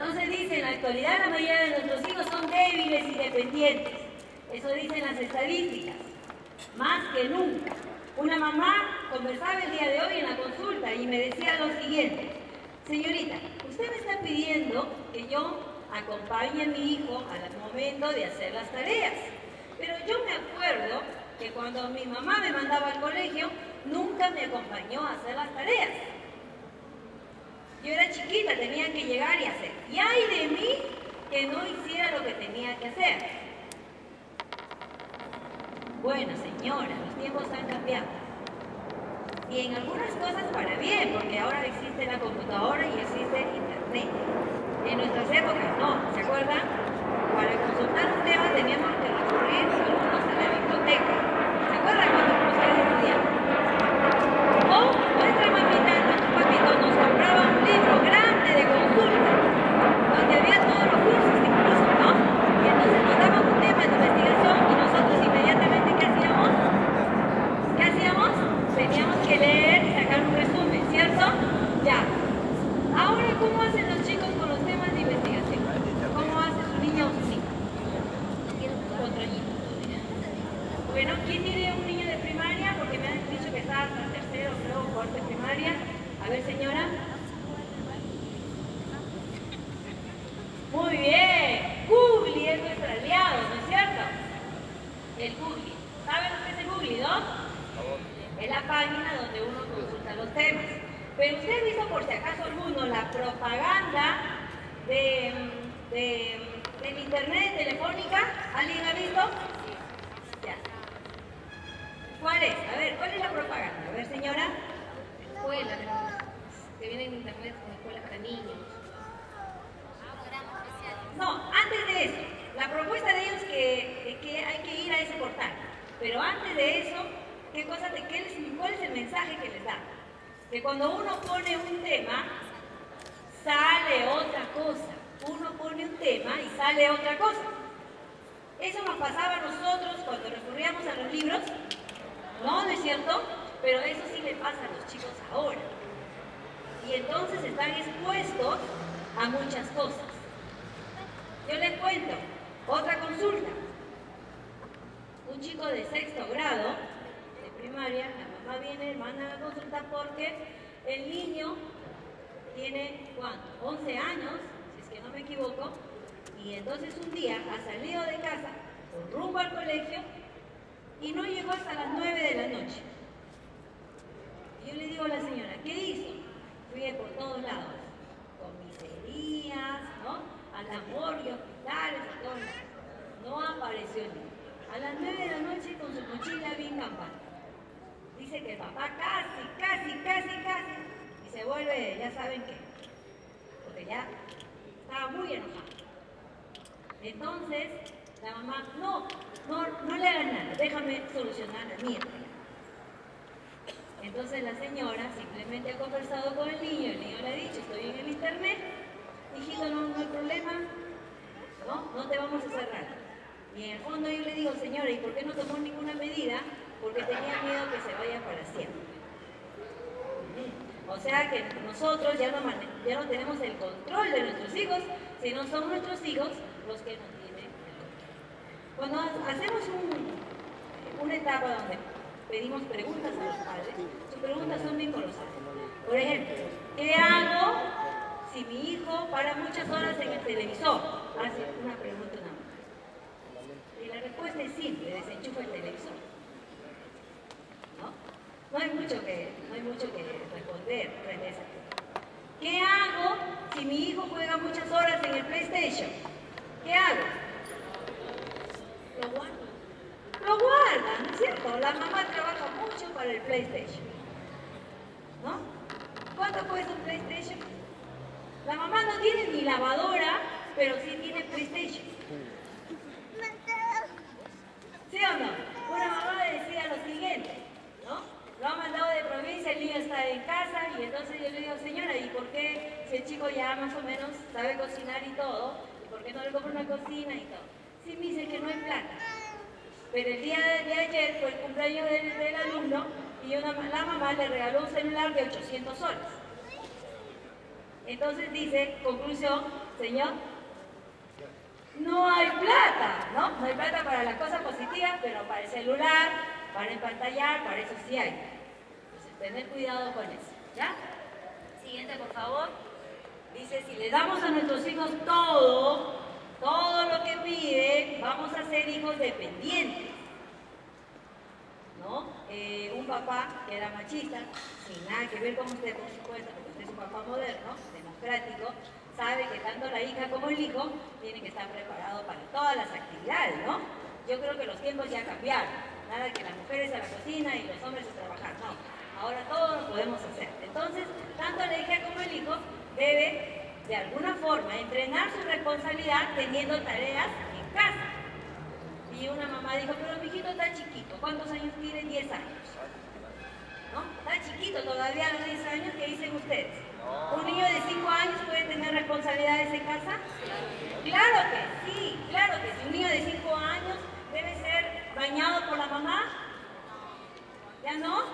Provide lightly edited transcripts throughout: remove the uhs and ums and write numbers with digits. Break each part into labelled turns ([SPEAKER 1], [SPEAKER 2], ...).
[SPEAKER 1] Entonces dice, en la actualidad la mayoría de nuestros hijos son débiles y dependientes. Eso dicen las estadísticas. Más que nunca. Una mamá conversaba el día de hoy en la consulta y me decía lo siguiente: señorita, usted me está pidiendo que yo acompañe a mi hijo al momento de hacer las tareas. Pero yo me acuerdo que cuando mi mamá me mandaba al colegio, nunca me acompañó a hacer las tareas. Yo era chiquita, tenía que llegar y hacer. Y ay de mí que no hiciera lo que tenía que hacer. Bueno, señora, los tiempos han cambiado. Y en algunas cosas para bien, porque ahora existe la computadora y existe internet. En nuestras épocas no, ¿se acuerdan? Para consultar un tema teníamos que recurrir algunos a la biblioteca. ¿Se acuerdan cuando ustedes estudiaban? O nuestra mamita, nuestro papito nos compraba un libro grande de consulta, donde había todos los cursos incluso, ¿no? Y entonces nos daban un tema de investigación y nosotros inmediatamente, ¿qué hacíamos? ¿Qué hacíamos? Teníamos que leer y sacar un resumen, ¿cierto? Ya. Ahora, ¿cómo hacen los chicos con los temas de investigación? ¿Cómo hace su niña o su niño? Otro añito. Bueno, ¿quién tiene un niño de primaria? Porque me han dicho que está hasta tercero, creo, cuarto de primaria. A ver, señora. Muy bien. Google es nuestro aliado, ¿no es cierto? El Google. ¿Saben lo que es el Google, no? Es la página donde uno consulta los temas. Pero usted ha visto, por si acaso alguno, la propaganda del internet telefónica. ¿Alguien ha visto? Ya. ¿Cuál es? A ver, ¿cuál es la propaganda? A ver, señora. Escuela, que viene en internet con escuelas para niños. No, antes de eso. La propuesta de ellos es que hay que ir a ese portal. Pero antes de eso, ¿cuál es el mensaje que les da? Que cuando uno pone un tema, sale otra cosa. Uno pone un tema y sale otra cosa. Eso nos pasaba a nosotros cuando recurríamos a los libros. No, ¿no es cierto? Pero eso sí le pasa a los chicos ahora. Y entonces están expuestos a muchas cosas. Yo les cuento, otra consulta. Un chico de sexto grado, de primaria, la mamá viene, manda a la consulta porque el niño tiene, ¿cuánto? 11 años, si es que no me equivoco, y entonces un día ha salido de casa con rumbo al colegio y no llegó hasta las 9 de la noche. Y yo le digo a la señora, ¿qué hizo? Fui por todos lados, comisarías, ¿no? A la morgue, hospitales, a todos lados. No apareció el niño. A las 9 de la noche con su mochila bien campana. Dice que el papá casi, y se vuelve, ya saben qué, porque ya estaba muy enojado. Entonces, la mamá, no le hagan nada, déjame solucionar la mía. Entonces la señora simplemente ha conversado con el niño le ha dicho, estoy en el internet, hijito, no hay problema, no te vamos a cerrar. Y en el fondo yo le digo, señora, ¿y por qué no tomó ninguna medida? Porque tenía miedo que se vaya para siempre. O sea que nosotros ya no tenemos el control de nuestros hijos, sino son nuestros hijos los que nos tienen el control. Cuando hacemos una etapa donde pedimos preguntas a los padres, sus preguntas son bien colosales. Por ejemplo, ¿qué hago si mi hijo para muchas horas en el televisor? Hace una pregunta nada más. Y la respuesta es simple, desenchufa el televisor. No hay mucho que responder frente a esa pregunta. ¿Qué hago si mi hijo juega muchas horas en el PlayStation? ¿Qué hago? Lo guardo. Lo guardan, ¿no es cierto? La mamá trabaja mucho para el PlayStation. ¿No? ¿Cuánto cuesta un PlayStation? La mamá no tiene ni lavadora, pero sí tiene PlayStation. ¿Sí o no? Una mamá le decía lo siguiente, ¿no? Lo ha mandado de provincia, el niño está en casa y entonces yo le digo, señora, ¿y por qué si el chico ya más o menos sabe cocinar y todo, ¿y por qué no le compra una cocina y todo? Sí, me dice que no hay plata. Pero el día de ayer fue el cumpleaños del alumno y la mamá le regaló un celular de 800 soles. Entonces dice, conclusión, señor. No hay plata, ¿no? No hay plata para las cosas positivas, pero para el celular, para empantallar, para eso sí hay. Entonces, tener cuidado con eso, ¿ya? Siguiente, por favor. Dice, si le damos a nuestros hijos todo lo que piden, vamos a ser hijos dependientes, ¿no? Un papá que era machista, sin nada que ver con usted, por supuesto, porque usted es un papá moderno, democrático, sabe que tanto la hija como el hijo tienen que estar preparados para todas las actividades, ¿no? Yo creo que los tiempos ya cambiaron. Nada que las mujeres a la cocina y los hombres a trabajar, no. Ahora todo lo podemos hacer. Entonces, tanto la hija como el hijo debe, de alguna forma, entrenar su responsabilidad teniendo tareas en casa. Y una mamá dijo, pero mi hijito está chiquito. ¿Cuántos años tiene? 10 años. ¿No? Está chiquito todavía a los 10 años. ¿Qué dicen ustedes? ¿Un niño de 5 años puede tener responsabilidades en casa? Claro que sí, claro que sí. Un niño de 5 años debe ser bañado por la mamá. ¿Ya no?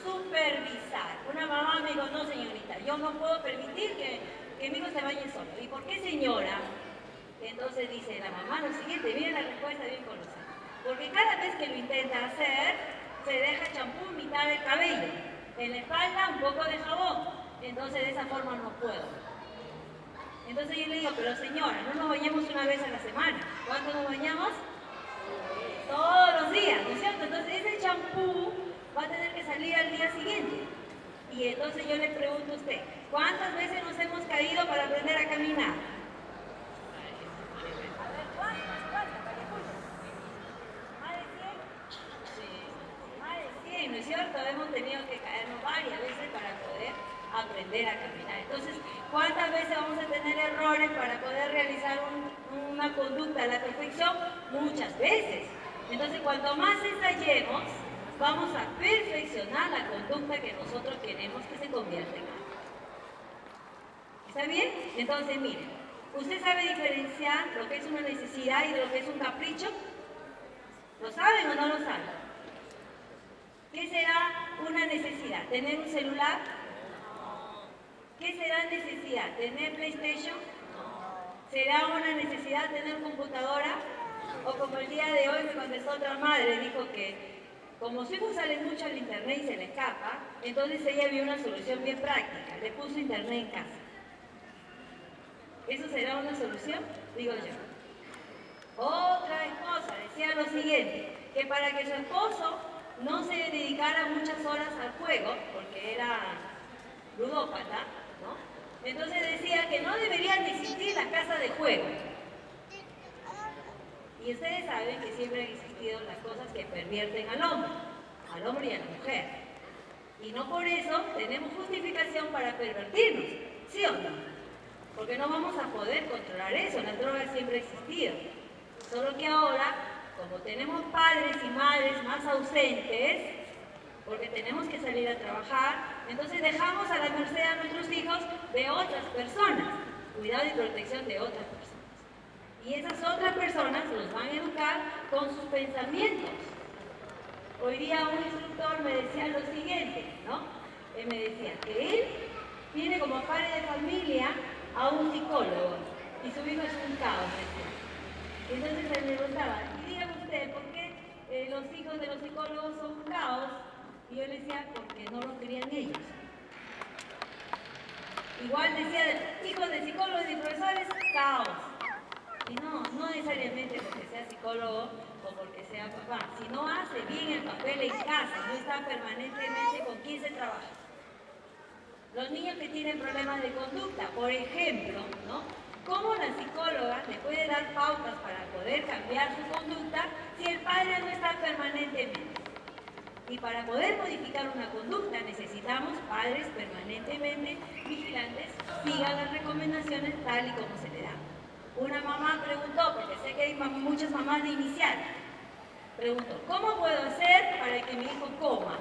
[SPEAKER 1] Supervisar. Una mamá me dijo, no señorita, yo no puedo permitir que mi hijo se bañe solo. ¿Y por qué señora? Entonces dice la mamá lo siguiente, miren la respuesta bien conocida. Porque cada vez que lo intenta hacer, se deja champú en mitad del cabello. En la espalda un poco de jabón. Entonces de esa forma no puedo. Entonces yo le digo, pero señora, no nos bañamos una vez a la semana. ¿Cuánto nos bañamos? Todos los días, ¿no es cierto? Entonces ese champú va a tener que salir al día siguiente. Y entonces yo le pregunto a usted, ¿cuántas veces nos hemos caído para aprender a caminar? ¿No es cierto? Hemos tenido que caernos varias veces para poder aprender a caminar. Entonces, ¿cuántas veces vamos a tener errores para poder realizar una conducta a la perfección? Muchas veces. Entonces, cuanto más ensayemos, vamos a perfeccionar la conducta que nosotros queremos que se convierta en algo. ¿Está bien? Entonces, miren, ¿usted sabe diferenciar lo que es una necesidad y de lo que es un capricho? ¿Lo saben o no lo saben? ¿Qué será una necesidad? ¿Tener un celular? ¿Qué será necesidad? ¿Tener PlayStation? ¿Será una necesidad tener computadora? O como el día de hoy me contestó otra madre, dijo que como su hijo sale mucho al internet y se le escapa, entonces ella vio una solución bien práctica, le puso internet en casa. ¿Eso será una solución? Digo yo. Otra esposa decía lo siguiente, que para que su esposo no se dedicara muchas horas al juego, porque era ludópata, ¿no? Entonces decía que no deberían existir las casas de juego. Y ustedes saben que siempre han existido las cosas que pervierten al hombre y a la mujer. Y no por eso tenemos justificación para pervertirnos, ¿sí o no? Porque no vamos a poder controlar eso, la droga siempre ha existido. Solo que ahora, como tenemos padres y madres más ausentes, porque tenemos que salir a trabajar, entonces dejamos a la merced a nuestros hijos de otras personas, cuidado y protección de otras personas. Y esas otras personas los van a educar con sus pensamientos. Hoy día un instructor me decía lo siguiente, ¿no? Él me decía que él tiene como padre de familia a un psicólogo y su hijo es un caos. Y entonces él me preguntaba, y dígame usted, ¿por qué los hijos de los psicólogos son un caos? Y yo le decía, porque no lo querían ellos. Igual decía, hijos de psicólogos y profesores, caos. Y no necesariamente porque sea psicólogo o porque sea papá, si no hace bien el papel en casa, no está permanentemente con quién se trabaja. Los niños que tienen problemas de conducta, por ejemplo, ¿no? ¿Cómo la psicóloga le puede dar pautas para poder cambiar su conducta si el padre no está permanentemente? Y para poder modificar una conducta necesitamos padres permanentemente vigilantes, sigan las recomendaciones tal y como se le da. Una mamá preguntó, porque sé que hay muchas mamás de inicial, preguntó, ¿cómo puedo hacer para que mi hijo coma?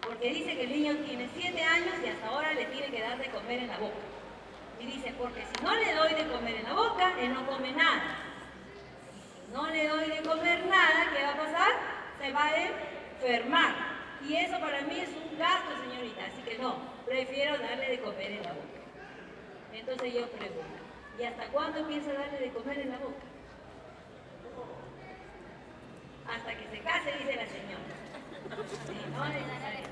[SPEAKER 1] Porque dice que el niño tiene 7 años y hasta ahora le tiene que dar de comer en la boca. Y dice, porque si no le doy de comer en la boca, él no come nada. Y si no le doy de comer nada, ¿qué va a pasar? Se va a enfermar. Y eso para mí es un gasto, señorita, así que no, prefiero darle de comer en la boca. Entonces yo pregunto, ¿y hasta cuándo piensa darle de comer en la boca? Hasta que se case, dice la señora. Sí, no es necesario.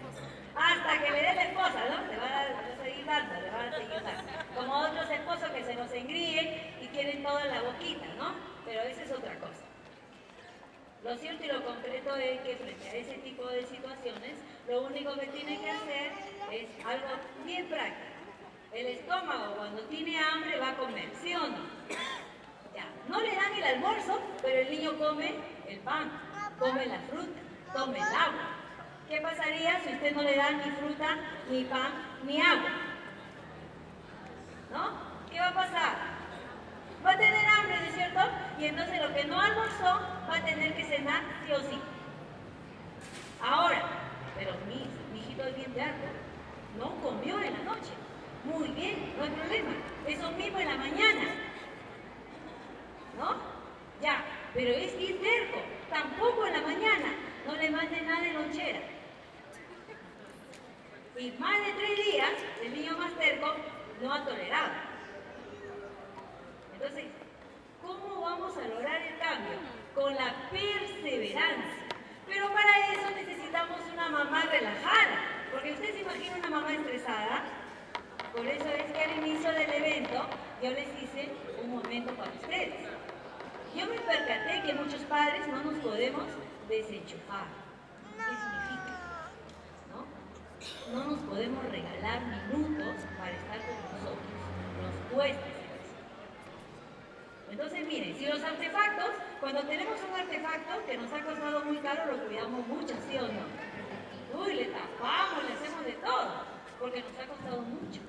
[SPEAKER 1] Hasta que le dé la esposa, ¿no? Le va a seguir dando, le va a seguir dando. Como otros esposos que se nos engríen y quieren todo en la boquita, ¿no? Pero esa es otra cosa. Lo cierto y lo concreto es que frente a ese tipo de situaciones, lo único que tiene que hacer es algo bien práctico. El estómago cuando tiene hambre va a comer, ¿sí o no? Ya, no le dan el almuerzo, pero el niño come el pan, come la fruta, toma el agua. ¿Qué pasaría si usted no le da ni fruta, ni pan, ni agua? ¿No? ¿Qué va a pasar? Va a tener hambre, ¿no es cierto? Y entonces lo que no almorzó va a tener que cenar sí o sí. Ahora, pero mi hijito es bien terco, no comió en la noche. Muy bien, no hay problema. Eso mismo en la mañana. ¿No? Ya, pero es bien terco. Tampoco en la mañana. No le mande nada de lonchera. Y más de 3 días, el niño más terco no ha tolerado. Entonces, ¿cómo vamos a lograr el cambio? Con la perseverancia. Pero para eso necesitamos una mamá relajada. Porque usted se imagina una mamá estresada. Por eso es que al inicio del evento yo les hice un momento para ustedes. Yo me percaté que muchos padres no nos podemos desenchufar. ¿Qué significa? ¿No? No nos podemos regalar minutos para estar con nosotros. Nos cuesta hacer eso. Entonces miren, si los artefactos, cuando tenemos un artefacto que nos ha costado muy caro, lo cuidamos mucho, ¿sí o no? Uy, le tapamos, le hacemos de todo, porque nos ha costado mucho.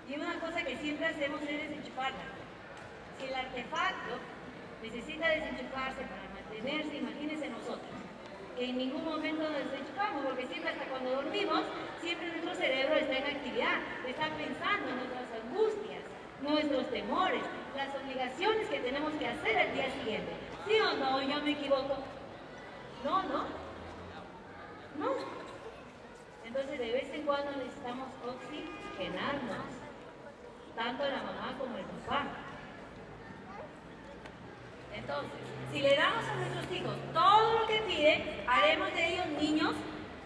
[SPEAKER 1] Y una cosa que siempre hacemos es desenchufarla. Si el artefacto necesita desenchufarse para mantenerse, imagínense nosotros, que en ningún momento nos desenchufamos, porque siempre hasta cuando dormimos, siempre nuestro cerebro está en actividad, está pensando en nuestras angustias, nuestros temores, las obligaciones que tenemos que hacer al día siguiente. ¿Sí o no? ¿Yo me equivoco? No, no. No. Entonces de vez en cuando necesitamos oxigenarnos. Tanto la mamá como el papá. Entonces, si le damos a nuestros hijos todo lo que piden, haremos de ellos niños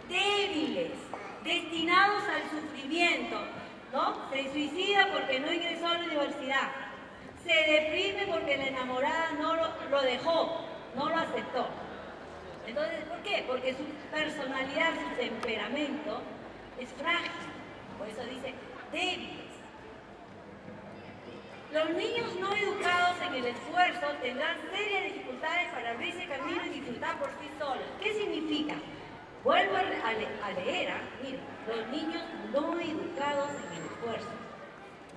[SPEAKER 1] débiles, destinados al sufrimiento, ¿no? Se suicida porque no ingresó a la universidad, se deprime porque la enamorada no lo dejó, no lo aceptó. Entonces, ¿por qué? Porque su personalidad, su temperamento es frágil, por eso dice débiles. Los niños no educados en el esfuerzo tendrán serias dificultades para abrirse camino y disfrutar por sí solos. ¿Qué significa? Vuelvo a leer, mira, los niños no educados en el esfuerzo.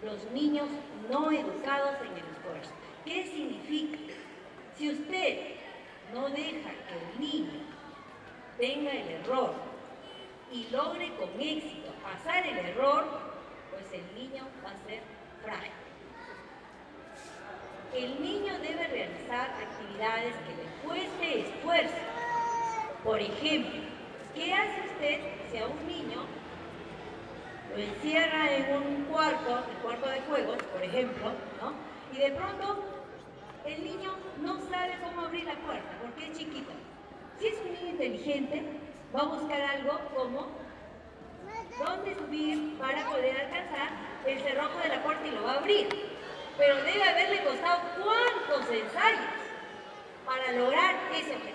[SPEAKER 1] Los niños no educados en el esfuerzo. ¿Qué significa? Si usted no deja que el niño tenga el error y logre con éxito pasar el error, pues el niño va a ser frágil. El niño debe realizar actividades que le cueste esfuerzo. Por ejemplo, ¿qué hace usted si a un niño lo encierra en un cuarto, el cuarto de juegos, por ejemplo, ¿no? Y de pronto el niño no sabe cómo abrir la puerta porque es chiquito? Si es un niño inteligente, va a buscar algo como dónde subir para poder alcanzar el cerrojo de la puerta y lo va a abrir. Pero debe haberle costado cuántos ensayos para lograr ese objetivo.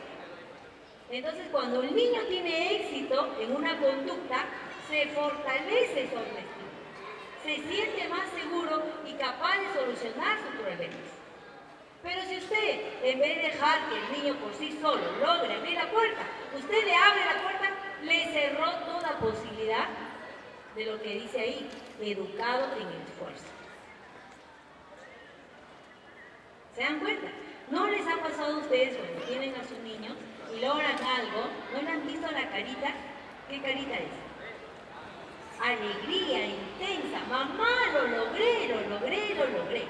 [SPEAKER 1] Entonces, cuando el niño tiene éxito en una conducta, se fortalece su autoestima, se siente más seguro y capaz de solucionar sus problemas. Pero si usted, en vez de dejar que el niño por sí solo logre abrir la puerta, usted le abre la puerta, le cerró toda posibilidad de lo que dice ahí, educado en el esfuerzo. ¿Se dan cuenta? ¿No les ha pasado a ustedes cuando tienen a sus niños y logran algo? ¿No le han visto la carita? ¿Qué carita es? Alegría intensa. Mamá, lo logré, lo logré, lo logré.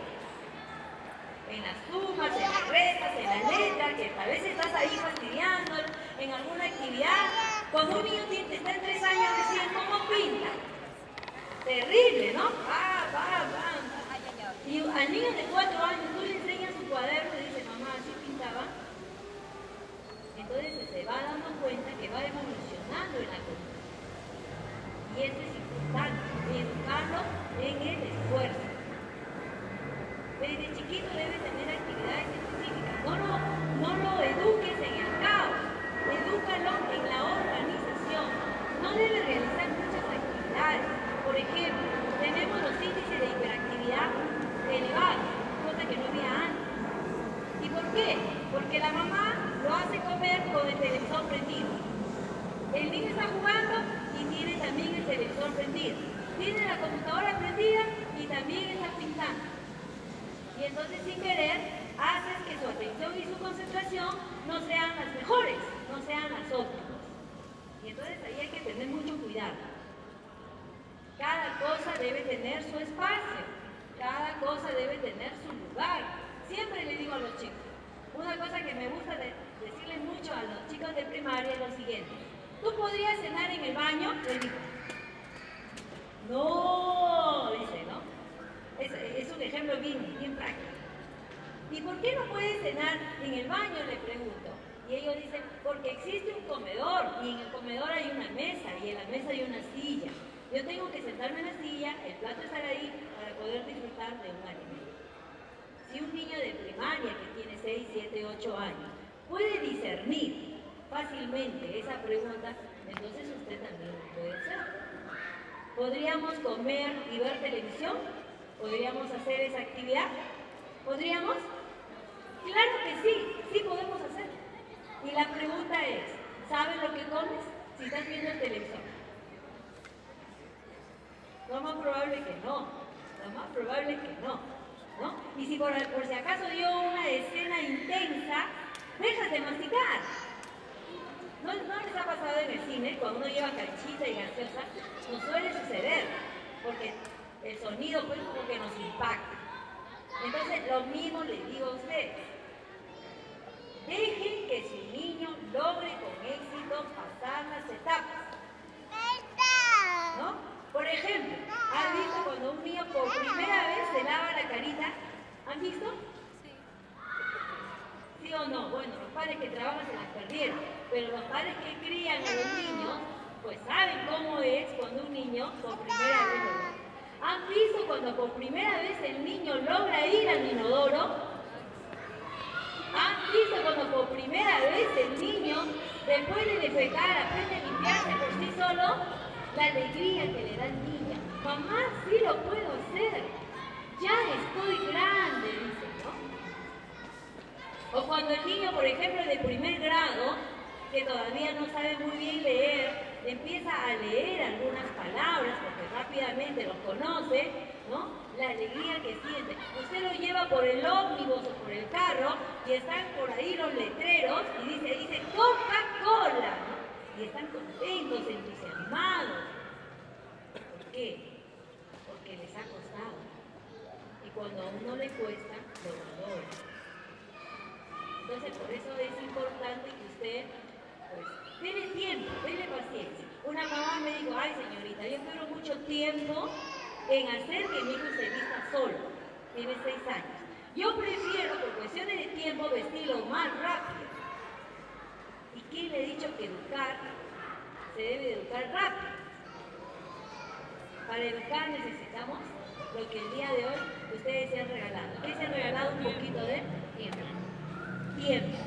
[SPEAKER 1] En las sumas, en las restas, en las letras, que a veces estás ahí fastidiando, en alguna actividad. Cuando un niño está en 3 años recién, ¿cómo pinta? Terrible, ¿no? Y al niño de 4 años tú le enseñas su cuaderno y dice, mamá, así pintaba. Entonces se va dando cuenta que va evolucionando en la cosa. Y eso es importante, educarlo en el esfuerzo. Desde chiquito debe tener actividades específicas. No lo eduques en el caos, edúcalo en la organización. No debe realizar muchas actividades. Por ejemplo, tenemos los índices de hiperactividad elevados, cosa que no había antes. ¿Y por qué? Porque la mamá lo hace comer con el televisor prendido. El niño está jugando y tiene también el televisor prendido. Tiene la computadora prendida y también está pintando. Y entonces sin querer haces que su atención y su concentración no sean las mejores, no sean las óptimas. Y entonces ahí hay que tener mucho cuidado. Cada cosa debe tener su espacio, cada cosa debe tener su lugar. Siempre le digo a los chicos, una cosa que me gusta decirle mucho a los chicos de primaria es lo siguiente. ¿Tú podrías cenar en el baño? Le digo. No, dice, ¿no? Es un ejemplo bien práctico. ¿Y por qué no puedes cenar en el baño? Le pregunto. Y ellos dicen, porque existe un comedor y en el comedor hay una mesa y en la mesa hay una silla. Yo tengo que sentarme en la silla, el plato estar ahí para poder disfrutar de un alimento. Si un niño de primaria que tiene 6, 7, 8 años puede discernir fácilmente esa pregunta, entonces usted también lo puede hacer. ¿Podríamos comer y ver televisión? ¿Podríamos hacer esa actividad? ¿Podríamos? Claro que sí podemos hacer. Y la pregunta es, ¿sabes lo que comes si estás viendo el televisor? Lo más probable que no, ¿no? Y si por si acaso dio una escena intensa, déjate masticar. ¿No les ha pasado en el cine, cuando uno lleva canchita y gaseosa? Nos suele suceder, porque el sonido pues como que nos impacta. Entonces lo mismo les digo a ustedes. Dejen que su niño logre con éxito pasar las etapas. ¿No? Por ejemplo, ¿han visto cuando un niño por primera vez se lava la carita? ¿Han visto? Sí. ¿Sí o no? Bueno, los padres que trabajan se las perdieron, pero los padres que crían a los niños, pues saben cómo es cuando un niño por primera vez lo logra. ¿Han visto cuando por primera vez el niño logra ir al inodoro? ¿Han visto cuando por primera vez el niño, después de defecar, aprende a limpiarse por sí solo? La alegría que le da el niño. Mamá, sí lo puedo hacer. Ya estoy grande, dice, ¿no? O cuando el niño, por ejemplo, de primer grado, que todavía no sabe muy bien leer, empieza a leer algunas palabras porque rápidamente los conoce, ¿no? La alegría que siente. Usted lo lleva por el ómnibus o por el carro y están por ahí los letreros y dice Coca-Cola, ¿no? Y están contentos, entusiasmados. ¿Por qué? Porque les ha costado. Y cuando a uno le cuesta, lo valora. Entonces, por eso es importante que usted, pues, dele tiempo, dele paciencia. Una mamá me dijo, ay señorita, yo quiero mucho tiempo en hacer que mi hijo se vista solo. Tiene 6 años. Yo prefiero, por cuestiones de tiempo, vestirlo más rápido. ¿Y quién le ha dicho que educar se debe educar rápido? Para educar necesitamos lo que el día de hoy ustedes se han regalado. ¿Qué se han regalado? Un poquito de tiempo.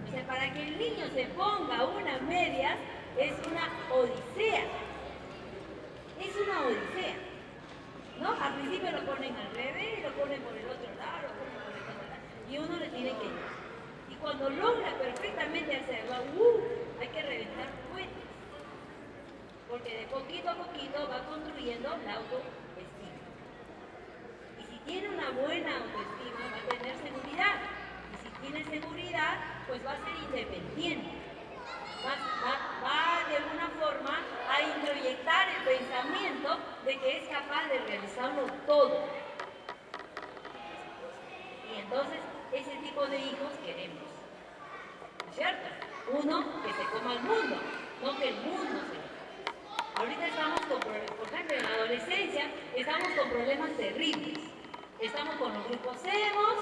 [SPEAKER 1] O sea, para que el niño se ponga unas medias es una odisea. Es una odisea. ¿No? Al principio lo ponen al revés, lo ponen por el otro lado, lo ponen por el otro lado. Y uno le tiene que ir. Y cuando logra perfectamente hacerlo, hay que reventar fuentes. Porque de poquito a poquito va construyendo la autoestima. Y si tiene una buena autoestima, va a tener seguridad. Y si tiene seguridad, pues va a ser independiente. Va de alguna forma a introyectar el pensamiento de que es capaz de realizarlo todo. Y entonces, ese tipo de hijos queremos. ¿No es cierto? Uno que se coma el mundo, no que el mundo se lo coma. Ahorita estamos con, por ejemplo, en la adolescencia, estamos con problemas terribles. estamos con los grupos emos,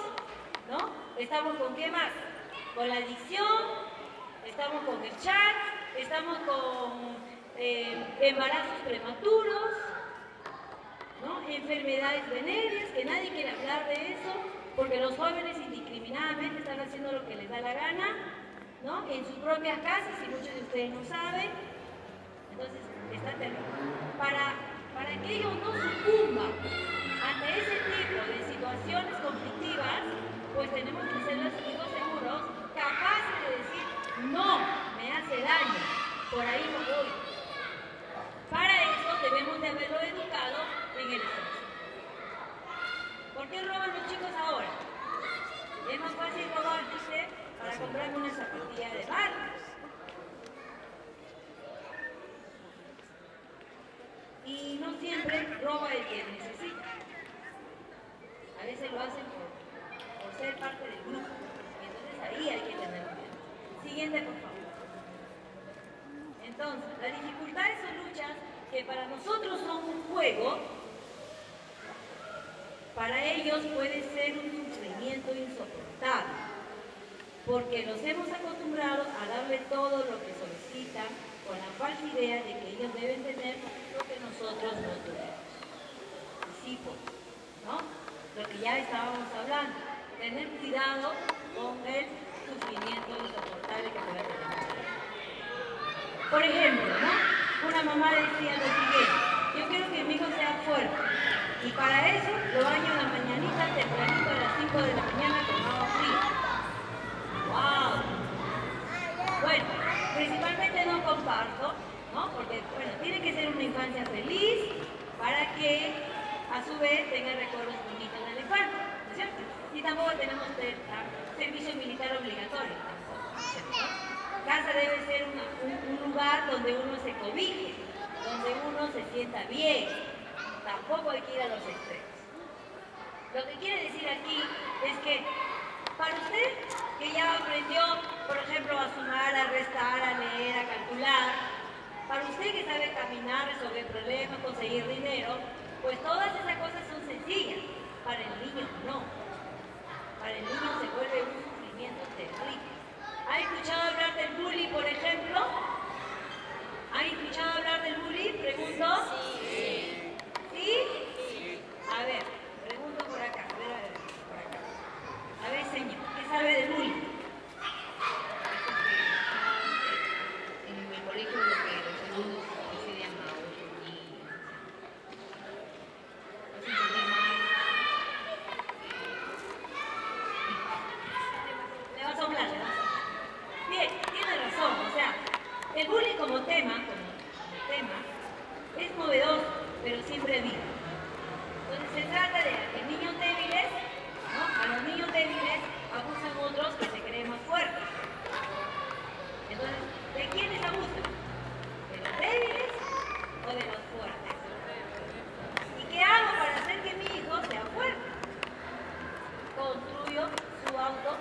[SPEAKER 1] ¿no? Estamos con ¿qué más? Con la adicción, estamos con el chat, estamos con embarazos prematuros, ¿no? Enfermedades venéreas, que nadie quiere hablar de eso, porque los jóvenes indiscriminadamente están haciendo lo que les da la gana, ¿no? En sus propias casas, y muchos de ustedes no saben. Entonces, está terrible. Para que ellos no sucumban ante ese tipo de situaciones conflictivas, pues tenemos que ser los hijos seguros, capaces de decir, no, me hace daño, por ahí no voy. Para eso debemos de haberlo educado en el esfuerzo. ¿Por qué roban los chicos ahora? Es más fácil robar, dice, para comprarme una zapatilla de marca. Y no siempre roba el que necesita. A veces lo hacen por ser parte del grupo. Y entonces ahí hay que tener cuidado. Siguiente, por favor. Entonces, las dificultades o luchas que para nosotros son un juego, para ellos puede ser un sufrimiento insoportable. Porque los hemos acostumbrado a darle todo lo que solicitan con la falsa idea de que ellos deben tener lo que nosotros no tenemos. Sí, pues, ¿no? Lo que ya estábamos hablando, tener cuidado con el sufrimiento insoportable que pueda tener. Por ejemplo, ¿no? Una mamá decía lo siguiente: yo quiero que mi hijo sea fuerte, y para eso lo baño en la mañanita tempranito a las 5 de la mañana con agua fría. ¡Wow! Bueno, principalmente no comparto, ¿no? Porque, bueno, tiene que ser una infancia feliz para que, a su vez, tenga recuerdos bonitos de la infancia, ¿no es cierto? Y tampoco tenemos servicio militar obligatorio, ¿no es cierto? Casa debe ser un lugar donde uno se cobije, donde uno se sienta bien. Tampoco hay que ir a los extremos. Lo que quiere decir aquí es que para usted, que ya aprendió, por ejemplo, a sumar, a restar, a leer, a calcular, para usted que sabe caminar, resolver problemas, conseguir dinero, pues todas esas cosas son sencillas. Para el niño no. Para el niño se vuelve un sufrimiento terrible. ¿Ha escuchado hablar del bullying, por ejemplo? ¿Ha escuchado hablar del bullying? Pregunto. Sí. ¿Sí? Sí. A ver, pregunto por acá. A ver, por acá. A ver, señor, ¿qué sabe del bullying?
[SPEAKER 2] En el colegio lo que los alumnos deciden a otros niños. Los entendí mal.
[SPEAKER 1] Le vas a hablar, le vas a hablar. Bien, tiene razón. O sea, el bullying como tema es novedoso, pero siempre vivo. Entonces se trata de que niños débiles, ¿no? A los niños débiles abusan otros que se creen más fuertes. Entonces, ¿de quiénes abusan? ¿De los débiles o de los fuertes? ¿Y qué hago para hacer que mi hijo sea fuerte? Construyo su auto.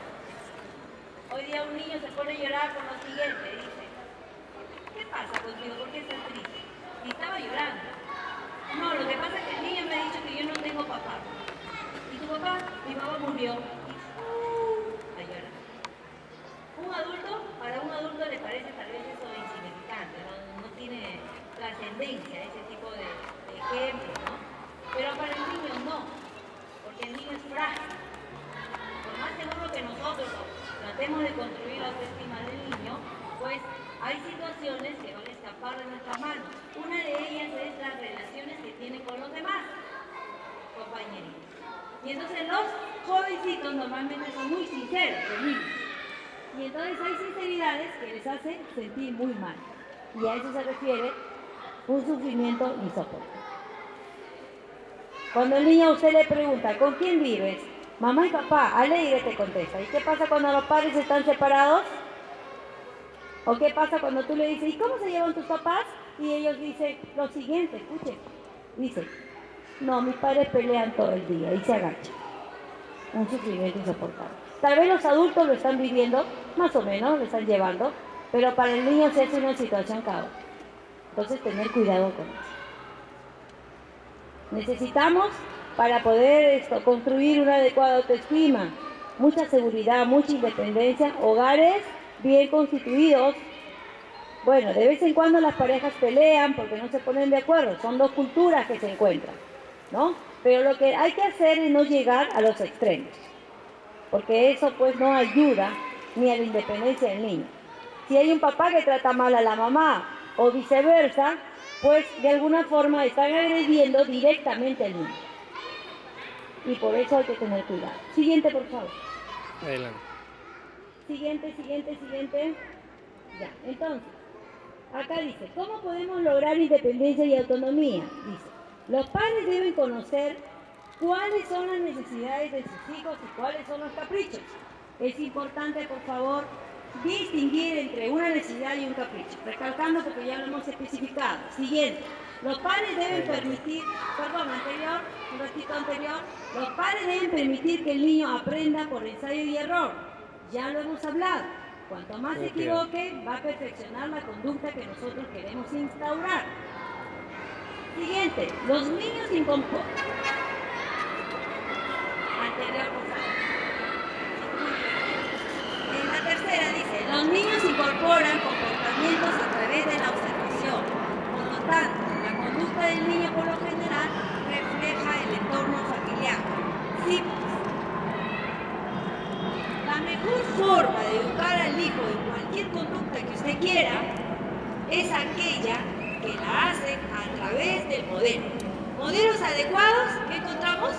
[SPEAKER 1] Hoy día un niño se pone a llorar por lo siguiente, dice: ¿qué pasa contigo? ¿Por qué estás triste? Y estaba llorando. No, lo que pasa es que el niño me ha dicho que yo no tengo papá. ¿Y tu papá? Mi papá murió. Y a llorar. Para un adulto le parece tal vez eso insignificante, no tiene trascendencia ese tipo de ejemplos, ¿no? Pero para el niño no, porque el niño es frágil. Por más seguro que nosotros tratemos de construir la autoestima del niño, pues hay situaciones que van a escapar de nuestras manos. Una de ellas es las relaciones que tiene con los demás compañeritos. Y entonces los jovencitos normalmente son muy sinceros, los niños. Y entonces hay sinceridades que les hacen sentir muy mal. Y a eso se refiere un sufrimiento insoportable. Cuando el niño a usted le pregunta, ¿con quién vives? Mamá y papá, alegre te contesta. ¿Y qué pasa cuando los padres están separados? ¿O qué pasa cuando tú le dices, ¿y cómo se llevan tus papás? Y ellos dicen lo siguiente, escuchen. Dicen, no, mis padres pelean todo el día y se agachan. Un sufrimiento insoportable. Tal vez los adultos lo están viviendo, más o menos, lo están llevando, pero para el niño se hace una situación caótica. Entonces, tener cuidado con eso. Necesitamos
[SPEAKER 3] para poder construir una adecuada autoestima, mucha seguridad, mucha independencia, hogares bien constituidos. Bueno, de vez en cuando las parejas pelean porque no se ponen de acuerdo, son dos culturas que se encuentran, ¿no? Pero lo que hay que hacer es no llegar a los extremos, porque eso pues no ayuda ni a la independencia del niño. Si hay un papá que trata mal a la mamá o viceversa, pues de alguna forma están agrediendo directamente al niño. Y por eso hay que tener cuidado. Siguiente, por favor.
[SPEAKER 4] Adelante.
[SPEAKER 3] Siguiente. Ya, entonces, acá dice, ¿cómo podemos lograr independencia y autonomía? Dice, los padres deben conocer cuáles son las necesidades de sus hijos y cuáles son los caprichos. Es importante, por favor, distinguir entre una necesidad y un capricho. Recalcando porque ya lo hemos especificado. Siguiente. Los padres deben permitir, un ratito anterior, los padres deben permitir que el niño aprenda por ensayo y error. Ya lo hemos hablado. Cuanto más se equivoque, va a perfeccionar la conducta que nosotros queremos instaurar. Siguiente. Los niños sin comportamiento. Anterior, por favor. En la tercera dice, los niños incorporan comportamientos a través de la observación. Por lo tanto, la conducta del niño por lo general refleja el entorno familiar. Sí, la mejor forma de educar al hijo en cualquier conducta que usted quiera es aquella que la hacen a través del modelo. ¿Modelos adecuados? ¿Qué encontramos?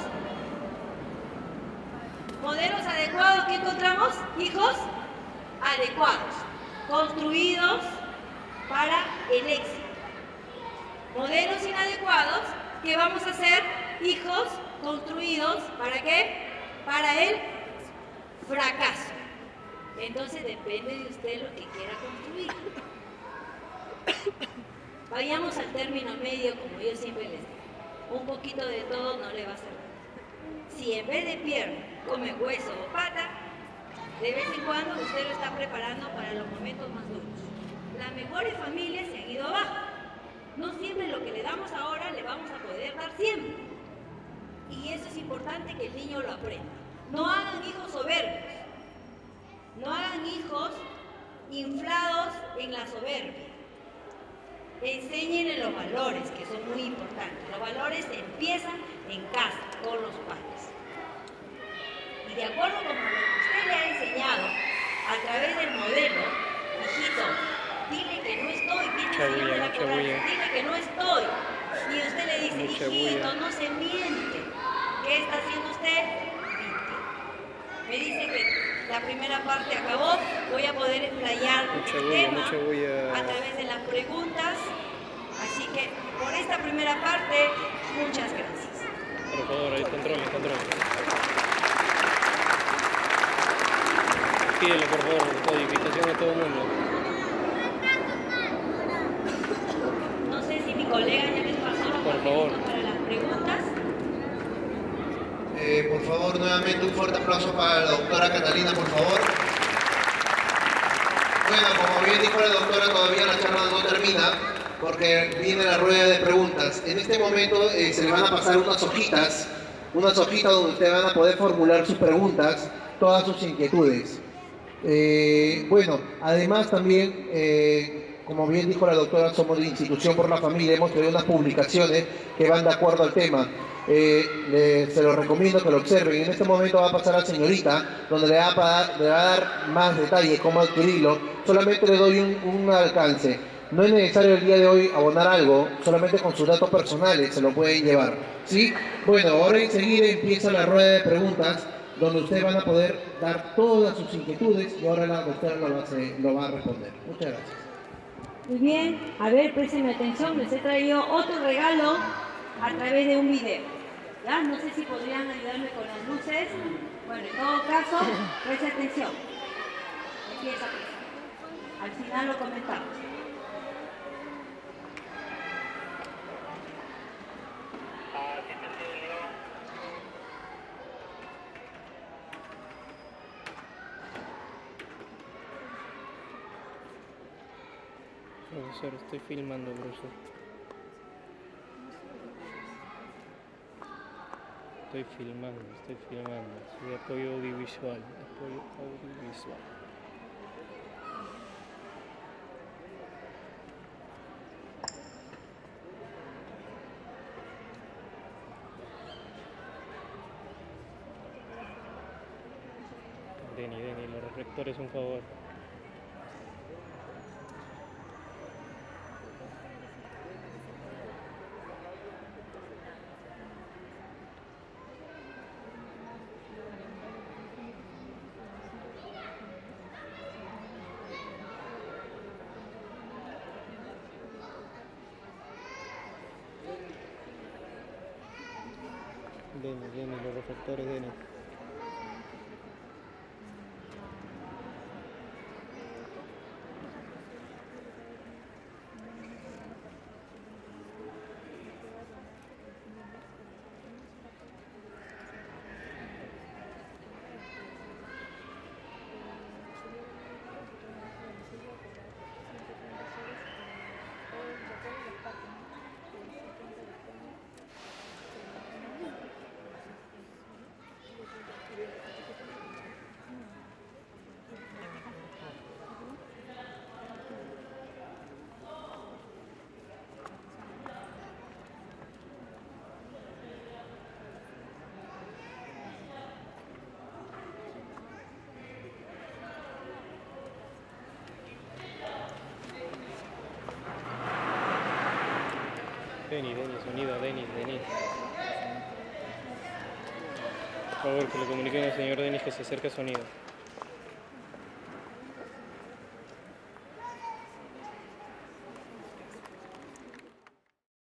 [SPEAKER 3] ¿Modelos adecuados? ¿Qué encontramos? Hijos adecuados, construidos para el éxito. Modelos inadecuados, ¿qué vamos a hacer? Hijos construidos, ¿para qué? Para el fracaso. Entonces depende de usted lo que quiera construir. Vayamos al término medio, como yo siempre les digo. Un poquito de todo no le va a servir. Si en vez de pierna come hueso o pata, de vez en cuando usted lo está preparando para los momentos más duros. Las mejores familias se han ido abajo. No siempre lo que le damos ahora le vamos a poder dar siempre. Y eso es importante que el niño lo aprenda. No hagan hijos soberbios. No hagan hijos inflados en la soberbia. Enséñenle los valores, que son muy importantes. Los valores empiezan en casa, con los padres. Y de acuerdo con lo que usted le ha enseñado, a través del modelo, hijito, dile que no estoy, viene el señor de la cobranza, dile que no estoy. Y usted le dice, hijito, no se miente. ¿Qué está haciendo usted? Miente. Me dice que la primera parte acabó, voy a poder explayar el tema a través de las preguntas. Así que por esta primera parte, muchas gracias.
[SPEAKER 4] Por favor, ahí control. Pídele, por favor, codificación a todo el mundo.
[SPEAKER 1] No sé si mi colega ya les pasó los papelitos para las preguntas.
[SPEAKER 5] Por favor, nuevamente un fuerte aplauso para la doctora Catalina, por favor. Bueno, como bien dijo la doctora, todavía la charla no termina, porque viene la rueda de preguntas. En este momento se le van a pasar unas hojitas donde ustedes van a poder formular sus preguntas, todas sus inquietudes. Bueno, además también, como bien dijo la doctora, somos de Institución por la Familia, hemos traído unas publicaciones que van de acuerdo al tema. Se los recomiendo que lo observen. En este momento va a pasar a la señorita, donde le va a dar más detalle cómo adquirirlo. Solamente le doy un alcance. No es necesario el día de hoy abonar algo, solamente con sus datos personales se lo pueden llevar, ¿sí? Bueno, ahora enseguida empieza la rueda de preguntas, donde ustedes van a poder dar todas sus inquietudes y ahora la doctora lo va a responder. Muchas gracias.
[SPEAKER 3] Muy bien, a ver, préstenme atención, les he traído otro regalo a través de un video. ¿Ya? No sé si podrían ayudarme con las luces. Bueno, en todo caso, presten atención. Empieza. Al final lo comentamos.
[SPEAKER 4] Profesor, estoy filmando, profesor. Estoy filmando. Soy apoyo audiovisual. Deni, los reflectores, un favor. Deni, los reflectores, Deni. Deni, sonido, Deni. Por favor, que le comuniquen al señor Denis que se acerque a sonido.